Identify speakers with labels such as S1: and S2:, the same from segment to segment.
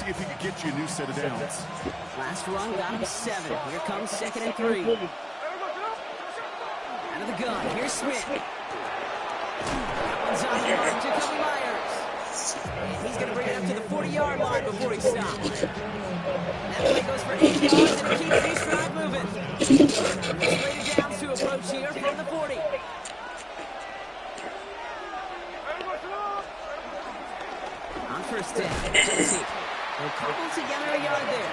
S1: see if he can get you a new set of downs.
S2: Last run got him 7. Here comes 2nd and 3. Out of the gun, here's Smith. That one's on the mark to Kobe Myers. And he's going to bring it up to the 40-yard line before he stops. That play goes for 8 yards and keeps these drive moving. Slated downs to approach here from the 40. On first down, Jesse. They'll cobble together a yard there.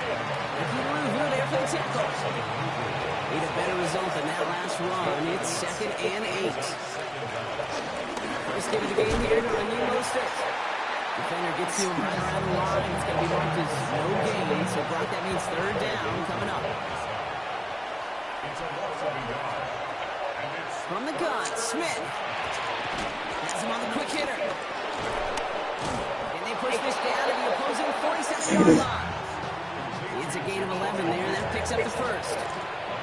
S2: Woo there for the tackle. Need a better result than that last run. It's 2nd and 8. First give of the game here to Raheem Mostert. Defender gets to him right around the line. It's going to be marked as no gain. So, Brock, that means 3rd down coming up. From the gun, Smith. Has him on the quick hitter. And they push this down to the opposing 47-yard line. It's a gain of 11 there, and that picks up the first.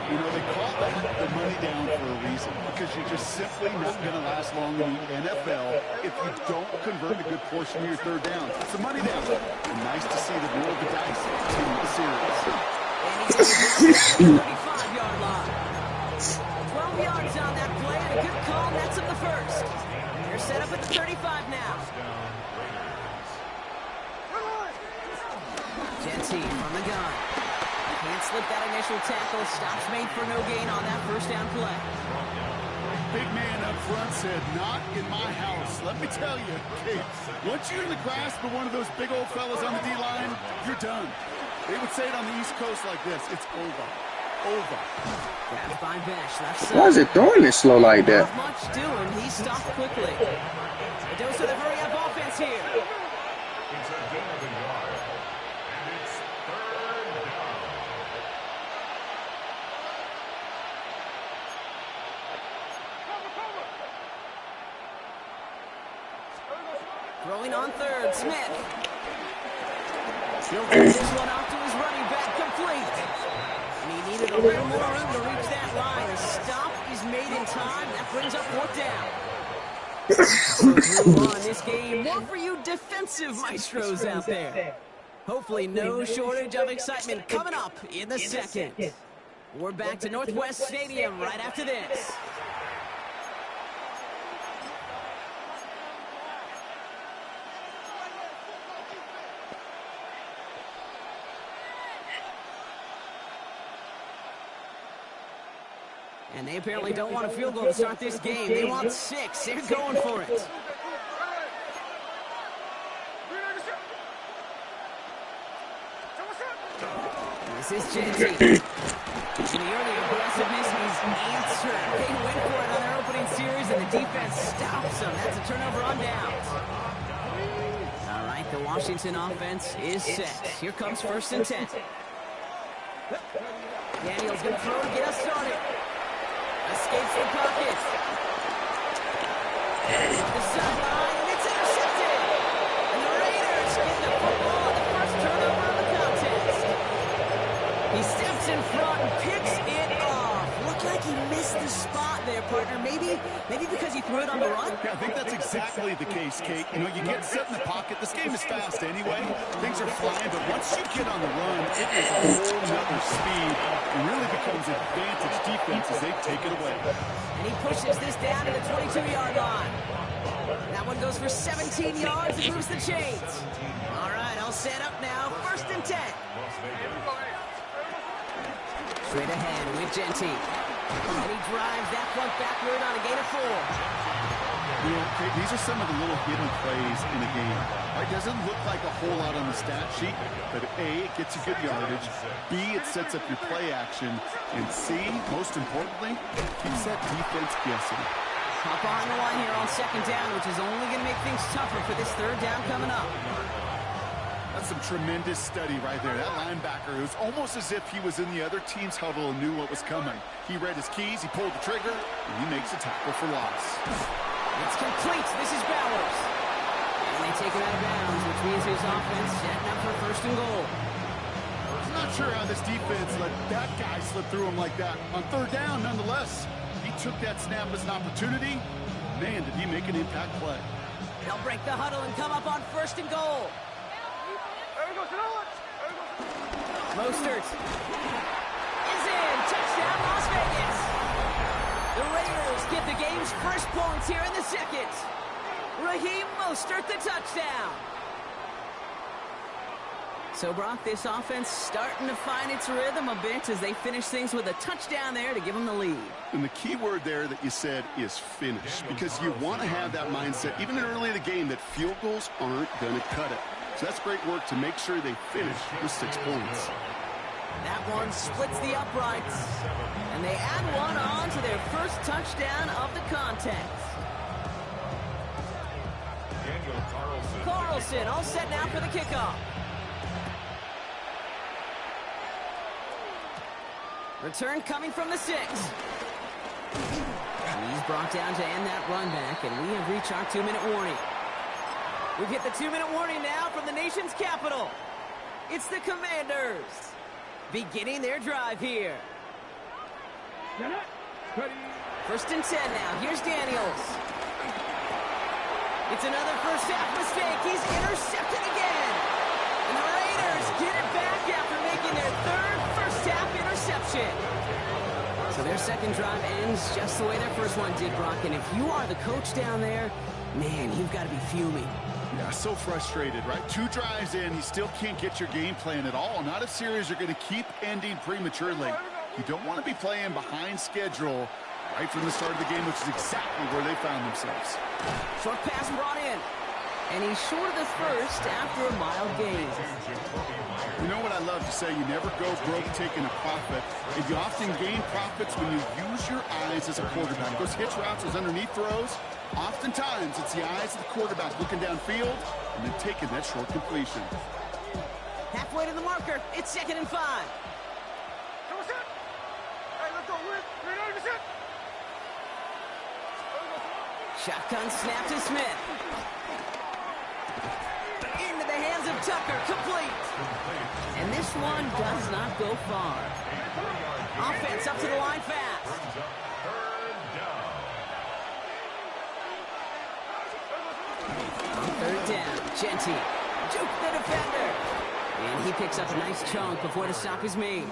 S1: You know, they call that the money down for a reason, because you're just simply not going to last long in the NFL if you don't convert a good portion of your 3rd down. It's a money down. And nice to see the roll of the dice continue the series.
S2: And he's going to the 35-yard line. 12 yards on that play, and a good call nets him the first. They're set up at the 35 now. Jesse from the gun. Can't slip that initial tackle. Stops made for no gain on that first down play.
S1: Big man up front said, not in my house. Let me tell you, hey, once you're in the grasp of one of those big old fellas on the D-line, you're done. They would say it on the East Coast like this. It's over. Over.
S2: Grabbed by Besh. Left side.
S3: Why is it throwing it slow like that?
S2: Not much doing. He stopped quickly. A dose of the hurry-up offense here.
S4: It's a gain of a yard. And it's 3rd down.
S2: Throwing on 3rd, Smith. He'll take this one out to his running back, complete. And he needed a little more room to reach that line. The stop is made in time. That brings up 4th down. So through on this game, more for you defensive maestros out there. Hopefully no shortage of excitement coming up in the 2nd. We're back to Northwest Stadium right after this. And they apparently don't want a field goal to start this game. They want 6. They're going for it. This is Jesse. And the early aggressiveness is answered. They went for it on their opening series, and the defense stops them. That's a turnover on downs. All right, the Washington offense is set. Here comes 1st and 10. Daniel's going to throw to get us started. Escapes the pocket. The sideline, and it's intercepted. And the Raiders get the football on the first turnover of the contest. He steps in front and picks it off. Looked like he missed the spot there, partner. Maybe because he threw it on the run?
S1: Yeah, I think that's exactly the case, Kate. You know, you get set in the pocket. This game is fast anyway. Things are flying, but once you get on the run, it is a whole nother speed. It really becomes advantage defense as they take it away.
S2: And he pushes this down to the 22-yard line. That one goes for 17 yards and moves the chains. All right, all set up now. 1st and 10. Straight ahead with Genty. And he drives that one backward on a gain of 4.
S1: You know, these are some of the little hidden plays in a game. It doesn't look like a whole lot on the stat sheet, but A, it gets you good yardage. B, it sets up your play action. And C, most importantly, keeps that defense guessing.
S2: Hop on the line here on 2nd down, which is only going to make things tougher for this 3rd down coming up.
S1: That's some tremendous study right there. That linebacker, it was almost as if he was in the other team's huddle and knew what was coming. He read his keys, he pulled the trigger, and he makes a tackle for loss.
S2: It's complete. This is Bowers. And they take him out of bounds, which means his offense setting up for 1st and goal.
S1: I'm not sure how this defense let that guy slip through him like that. On 3rd down, nonetheless, he took that snap as an opportunity. Man, did he make an impact play.
S2: They'll break the huddle and come up on 1st and goal.
S4: There we go,
S2: Mostert is in. Touchdown, Las Vegas. The Raiders get the game's first points here in the second. Raheem Mostert, the touchdown. So, Brock, this offense starting to find its rhythm a bit as they finish things with a touchdown there to give them the lead.
S1: And the key word there that you said is finish, because you want to have that mindset, even early in the game, that field goals aren't going to cut it. So that's great work to make sure they finish with 6 points.
S2: That one splits the uprights, and they add one on to their first touchdown of the contest. Carlson all set now for the kickoff. Return coming from the 6. And he's brought down to end that run back, and we have reached our 2-minute warning. We've hit the 2-minute warning now from the nation's capital. It's the Commanders beginning their drive here. First and 10 now. Here's Daniels. It's another first half mistake. He's intercepted again. And the Raiders get it back after making their third first half interception. So their second drive ends just the way their first one did, Brock. And if you are the coach down there, man, you've got to be fuming.
S1: Yeah, so frustrated, right? 2 drives in, you still can't get your game plan at all. Not a series you're going to keep ending prematurely. You don't want to be playing behind schedule right from the start of the game, which is exactly where they found themselves.
S2: Short pass brought in. And he's short of the first after a mild gain.
S1: You know what I love to say? You never go broke taking a profit. And you often gain profits when you use your eyes as a quarterback. Those hitch routes, those underneath throws, oftentimes it's the eyes of the quarterback looking downfield and then taking that short completion.
S2: Halfway to the marker. It's 2nd and 5. Shotgun snap to Smith. Into the hands of Tucker, complete. And this one does not go far. Offense up to the line fast. On 3rd down, Genty juke the defender. And he picks up a nice chunk before the stop is made.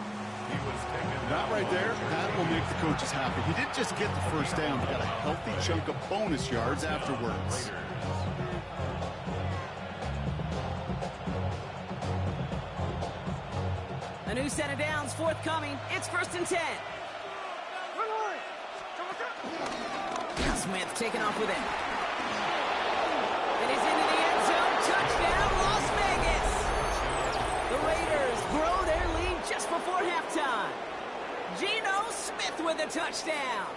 S1: Not right there. That will make the coaches happy. He didn't just get the first down, but got a healthy chunk of bonus yards afterwards.
S2: A new set of downs forthcoming. It's 1st and 10. Smith taking off with it. And he's into the end zone. Touchdown, Las Vegas. The Raiders grow their lead just before halftime. Geno Smith with a touchdown.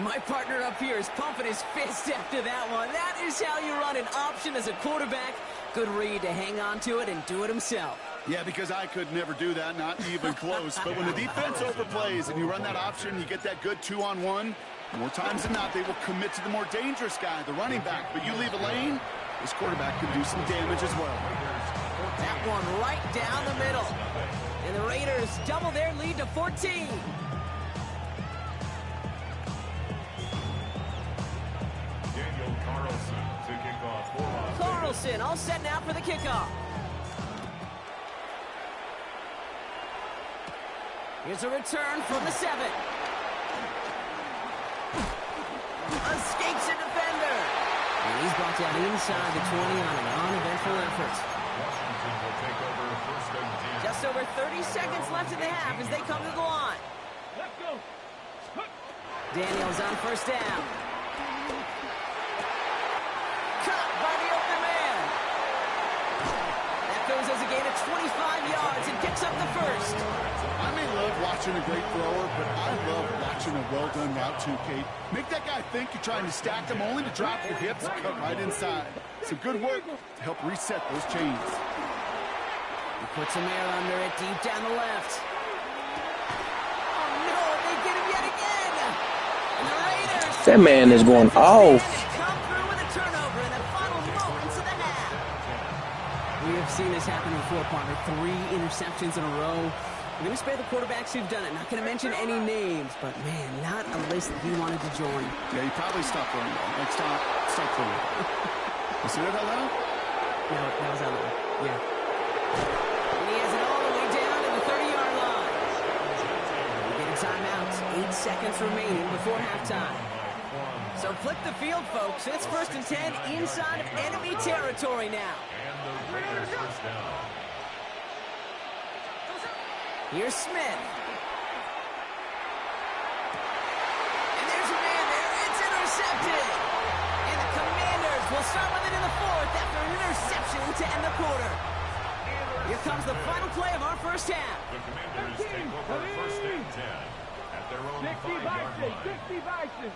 S2: My partner up here is pumping his fist after that one. That is how you run an option as a quarterback. Good read to hang on to it and do it himself.
S1: Yeah, because I could never do that, not even close. But when the defense overplays and you run that option, you get that good 2-on-1, more times than not, they will commit to the more dangerous guy, the running back. But you leave a lane, this quarterback can do some damage as well.
S2: That one right down the middle. And the Raiders double their lead to 14. Carlson all set now for the kickoff. Here's a return from the 7. Escapes a defender. And he's brought down inside the 20 on an uneventful effort. Just over 30 seconds left in the half as they come to the line. Daniels on 1st down. Caught by the open man. That goes as a gain of 25 yards and picks up the first.
S1: I may love watching a great thrower, but I love watching a well-done route too, Kate. Make that guy think you're trying to stack them only to drop your hips and cut right inside. Some good work to help reset those chains.
S2: He puts some air under it deep down the left. Oh, no, they get him yet again. And the Raiders...
S3: That man is going off.
S2: ...come through with a turnover in the final moments of the half. We have seen this happen before, partner. 3 interceptions in a row. We're going to spare the quarterbacks who've done it. Not going to mention any names, but, man, not a list that he wanted to join.
S1: Yeah, he probably stopped throwing. Like, stop throwing. You see that out loud?
S2: No, that was out loud. Yeah. And he has it all the way down to the 30-yard line. We get a timeout. 8 seconds remaining before halftime. So flip the field, folks. It's 1st and 10 inside of enemy territory now.
S4: And the Raiders first down.
S2: Here's Smith. And there's a man there. It's intercepted. And the Commanders will start with it in the 4th after an interception to end the quarter. Here comes the final play of our first half.
S4: The Commanders take over 1st and 10 at their own 5-yard line.
S5: 60 Bison.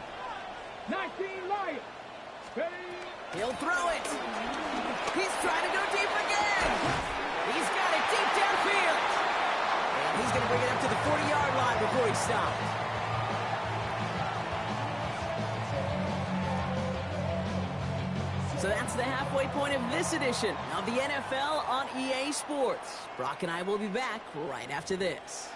S5: 19 Lions. Ready?
S2: He'll throw it. He's trying to go deep again. He's got it deep downfield. And he's going to bring it up to the 40-yard line before he stops. So that's the halfway point of this edition of the NFL on EA Sports. Brock and I will be back right after this.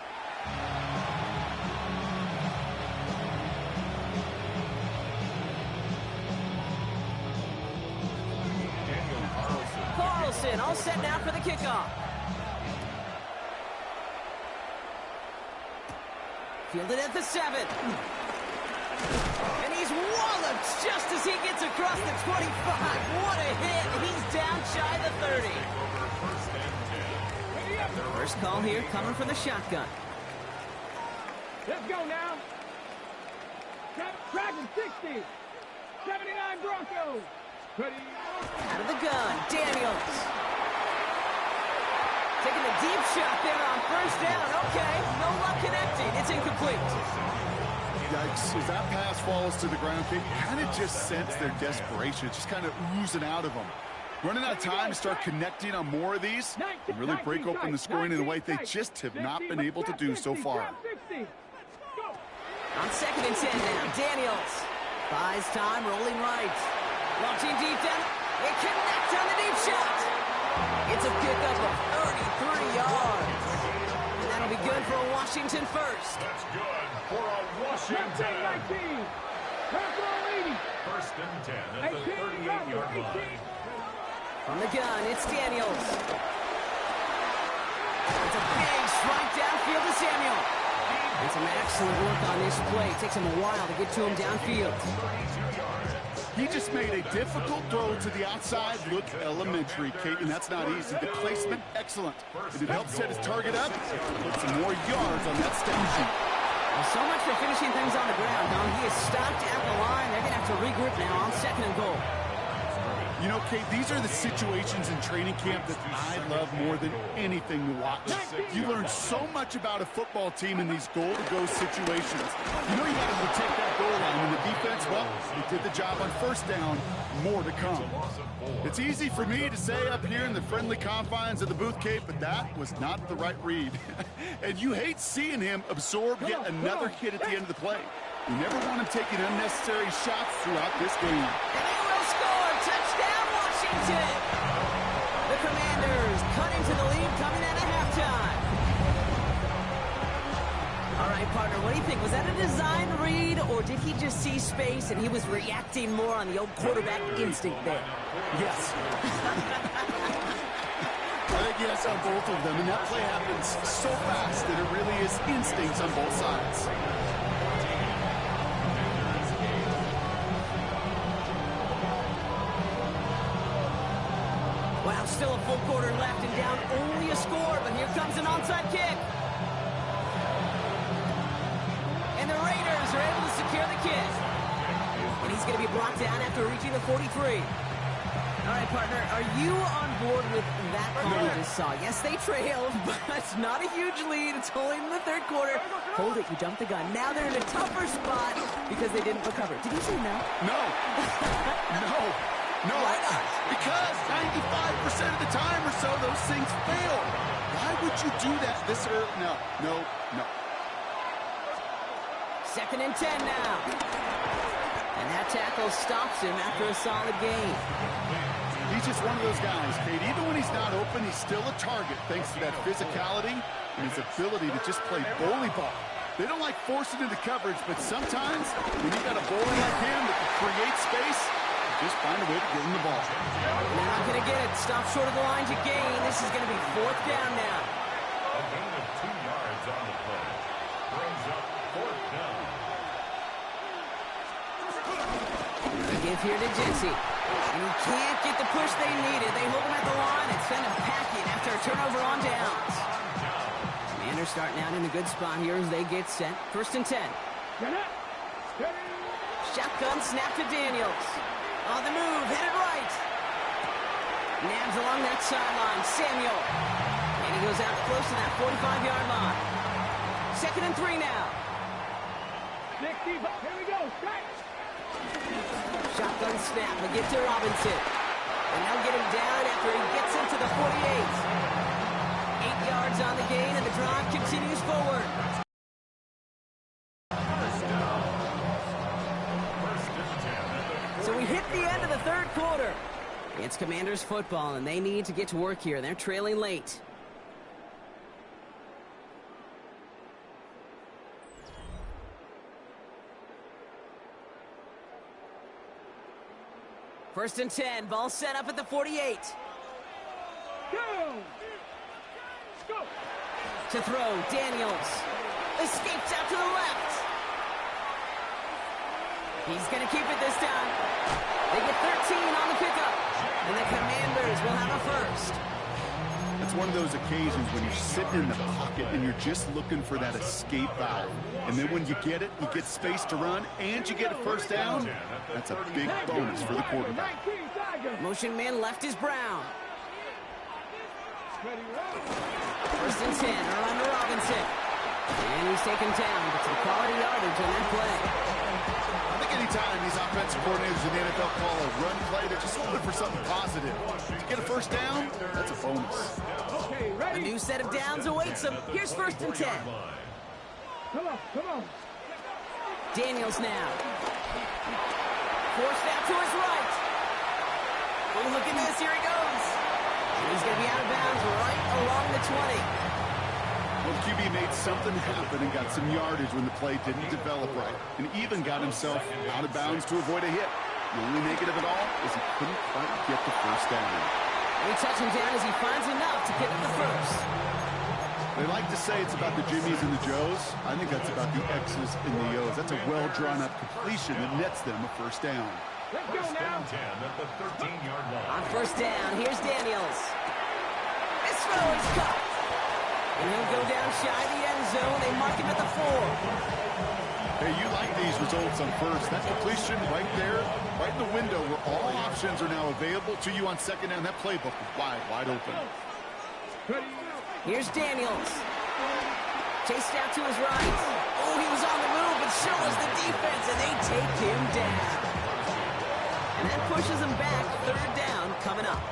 S2: Carlson all set now for the kickoff. Fielded at the 7. And he's walloped just as he gets across the 25. What a hit. He's down shy of the 30. First call here coming from the shotgun.
S5: Let's go now. Dragon 60. 79 Broncos. Ready?
S2: Out of the gun, Daniels. Taking a deep shot there on 1st down. Okay, no luck connecting. It's incomplete.
S1: Yikes, as that pass falls to the ground, you kind of just sense their desperation. It's just kind of oozing out of them. Running out of time to start connecting on more of these and really break open the scoring in a way they just have not been able to do so far.
S2: On 2nd and 10 now, Daniels buys time, rolling right. Launching deep down. They connect on the deep shot. It's a pickup of 33 yards. And that'll be good for a Washington first.
S4: That's good for a Washington. 1st and 10 at the 38-yard line.
S2: From the gun, it's Daniels. It's a big strike downfield to Samuel. And some excellent work on this play. It takes him a while to get to him downfield.
S1: He just made a difficult throw to the outside look elementary, Kate, and that's not easy. The placement, excellent. And it helped set his target up, put some more yards on that stat sheet.
S2: Well, so much for finishing things on the ground, huh? He is stopped at the line. They're going to have to regroup now on 2nd and goal.
S1: You know, Kate, these are the situations in training camp that I love more than anything to watch. You learn so much about a football team in these goal-to-go situations. You know you got to protect that goal line, and the defense, well, they did the job on 1st down. More to come. It's easy for me to say up here in the friendly confines of the booth, Kate, but that was not the right read. And you hate seeing him absorb yet another hit at the end of the play. You never want him taking unnecessary shots throughout this game.
S2: And they will score. Touchdown, Washington. The Commanders cut into the lead coming out of halftime. All right, partner, what do you think? Was that a design read, or did he just see space and he was reacting more on the old quarterback instinct there?
S1: Yes. I think yes on both of them, and that play happens so fast that it really is instincts on both sides.
S2: Wow, still a full quarter left and down only a score, but here comes an onside kick. And the Raiders are able to secure the kick. And he's going to be blocked down after reaching the 43. All right, partner, are you on board with that call you just saw? Yes, they trailed, but it's not a huge lead. It's only in the 3rd quarter. Hold it, you jumped the gun. Now they're in a tougher spot because they didn't recover. Did you say no?
S1: No. No.
S2: Why not?
S1: Because 95% of the time or so, those things fail. Why would you do that this early? No.
S2: 2nd and 10 now. And that tackle stops him after a solid gain.
S1: He's just one of those guys, Kate. Even when he's not open, he's still a target thanks to that physicality and his ability to just play bully ball. They don't like forcing into coverage, but sometimes when you got a bully like him that can create space, just find a way to get him the ball.
S2: They're not going to get it. Stop short of the line to gain. this is going to be 4th down now.
S4: A gain of 2 yards on the play. Brings up 4th down.
S2: They give here to Jesse. And he can't get the push they needed. They hold him at the line and send him packing after a turnover on downs. Commanders starting out in a good spot here as they get set. 1st and 10. Shotgun snap to Daniels. On the move, headed right. Nabs along that sideline. Samuel. And he goes out close to that 45-yard line. 2nd and 3 now.
S5: 60, here we go, strike.
S2: Shotgun snap, they get to Robinson. And they'll get him down after he gets into the 48. 8 yards on the gain, and the drive continues forward. So we hit the end of the 3rd quarter. It's Commanders football, and they need to get to work here. They're trailing late. First and 10, ball set up at the 48.
S5: Go! Go!
S2: To throw, Daniels. Escapes out to the left. He's going to keep it this time. They get 13 on the pickup. And the Commanders will have a first.
S1: It's one of those occasions when you're sitting in the pocket and you're just looking for that escape valve. And then when you get it, you get space to run, and you get a first down. That's a big bonus for the quarterback.
S2: Motion man left is Brown.
S5: Ready, roll.
S2: First and 10, around to Robinson. And he's taken down, but some quality yardage on that play.
S1: I think anytime these offensive coordinators in the NFL call a run play, they're just looking for something positive. To get a first down, that's a bonus.
S5: Okay,
S2: A
S5: ready?
S2: new set of downs awaits him. Here's 1st and 10.
S5: Come on, come on.
S2: Daniels now. Forced out to his right. Oh, look at this. Here he goes. And he's going to be out of bounds right along the 20.
S1: Well, QB made something happen and got some yardage when the play didn't develop right, and even got himself out of bounds to avoid a hit. The only negative at all is he couldn't quite get the first down.
S2: They touch him down as he finds enough to get the first.
S1: They like to say it's about the Jimmies and the Joes. I think that's about the X's and the O's. That's a well-drawn-up completion that nets them a first down.
S5: Let's go
S4: First
S5: now.
S4: and 10 at the 13-yard line.
S2: On first down, here's Daniels. This throw is caught. And he'll go down shy of the end zone. They mark him at the 4.
S1: Hey, you like these results on first. That completion right there, right in the window where all options are now available to you on second down. That playbook is wide open.
S5: Ready?
S2: Here's Daniels. Chased out to his right. Oh, he was on the move, but so was the defense, and they take him down. And that pushes him back. 3rd down coming up.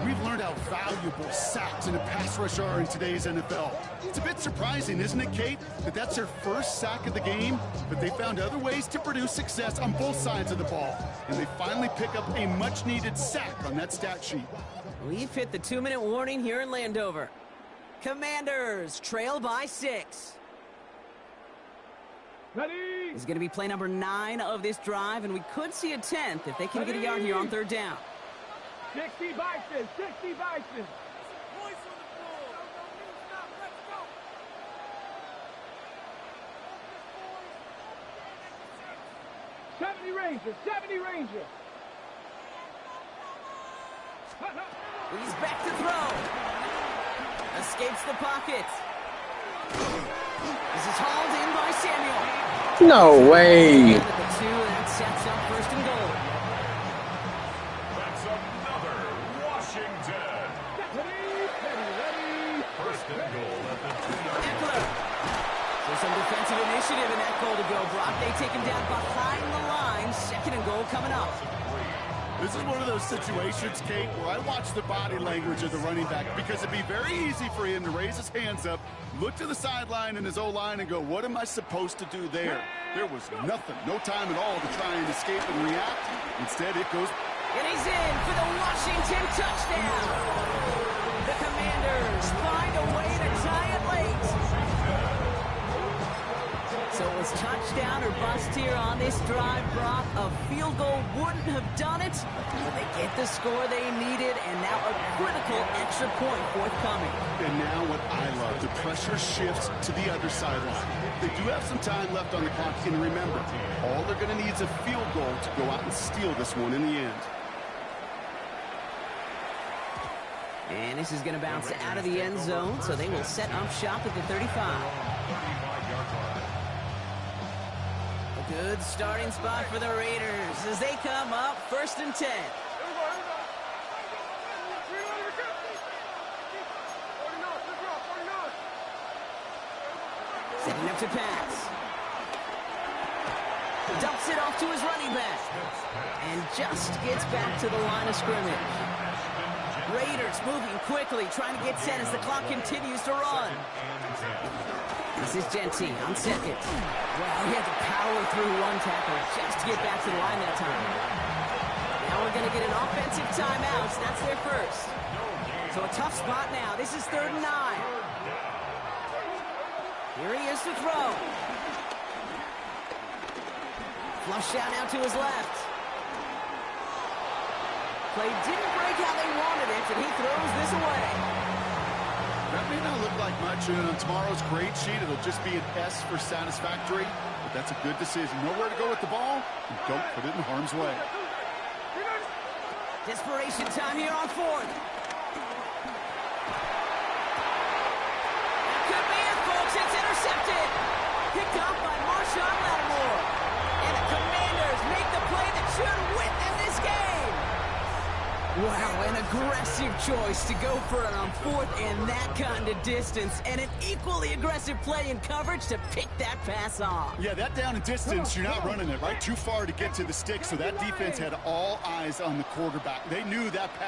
S1: We've learned how valuable sacks and a pass rush are in today's NFL. It's a bit surprising, isn't it, Kate, that that's their first sack of the game, but they found other ways to produce success on both sides of the ball, and they finally pick up a much-needed sack on that stat sheet.
S2: We've hit the 2-minute warning here in Landover. Commanders trail by 6.
S5: Ready?
S2: This is going to be play number 9 of this drive, and we could see a 10th if they can get a yard here on 3rd down.
S5: 60 Bison, 60 Bison. 70 Rangers, 70 Rangers.
S2: He's back to throw. Escapes the pocket. This is hauled in by Samuel.
S3: No way.
S2: And at the 2, that sets up 1st and goal.
S4: That's another Washington.
S5: Ready.
S4: First and goal at the 2-yard line.
S2: Eckler. So some defensive initiative in that goal to go. Brock, they take him down behind the line. 2nd and goal coming up.
S1: This is one of those situations, Kate, where I watch the body language of the running back because it'd be very easy for him to raise his hands up, look to the sideline and his O-line and go, what am I supposed to do there? There was nothing, no time at all to try and escape and react. Instead, it goes.
S2: And he's in for the Washington touchdown. The Commanders find a way to tie it late. So it was touched touchdown or bust here on this drive, Brock. A field goal wouldn't have done it, but they get the score they needed, and now a critical extra point forthcoming.
S1: And now what I love, the pressure shifts to the other sideline. They do have some time left on the clock, and remember, all they're going to need is a field goal to go out and steal this one in the end.
S2: And this is going to bounce out of the end zone, so they will set up shop at the 35. A good starting spot for the Raiders as they come up 1st and 10. Setting up to pass. Dumps it off to his running back. And just gets back to the line of scrimmage. Raiders moving quickly, trying to get set as the clock continues to run. This is Genty on second. Wow, he had to power through one tackle just to get back to the line that time. Now we're going to get an offensive timeout. That's their first. So a tough spot now. This is 3rd and 9. Here he is to throw. Flush out now to his left. Play didn't break how they wanted it, and he throws this away.
S1: That may not look like much on tomorrow's grade sheet. It'll just be an S for satisfactory, but that's a good decision. Nowhere to go with the ball, and don't put it in harm's way.
S2: Desperation time here on 4th. That could be it, folks. It's intercepted. Picked up by Marshawn Lattimore. And the Commanders make the play that should win them this game. Wow, an aggressive choice to go for it on 4th and that kind of distance. And an equally aggressive play in coverage to pick that pass off.
S1: Yeah, that down and distance, you're not running it, right? Too far to get to the stick, so that defense had all eyes on the quarterback. They knew that pass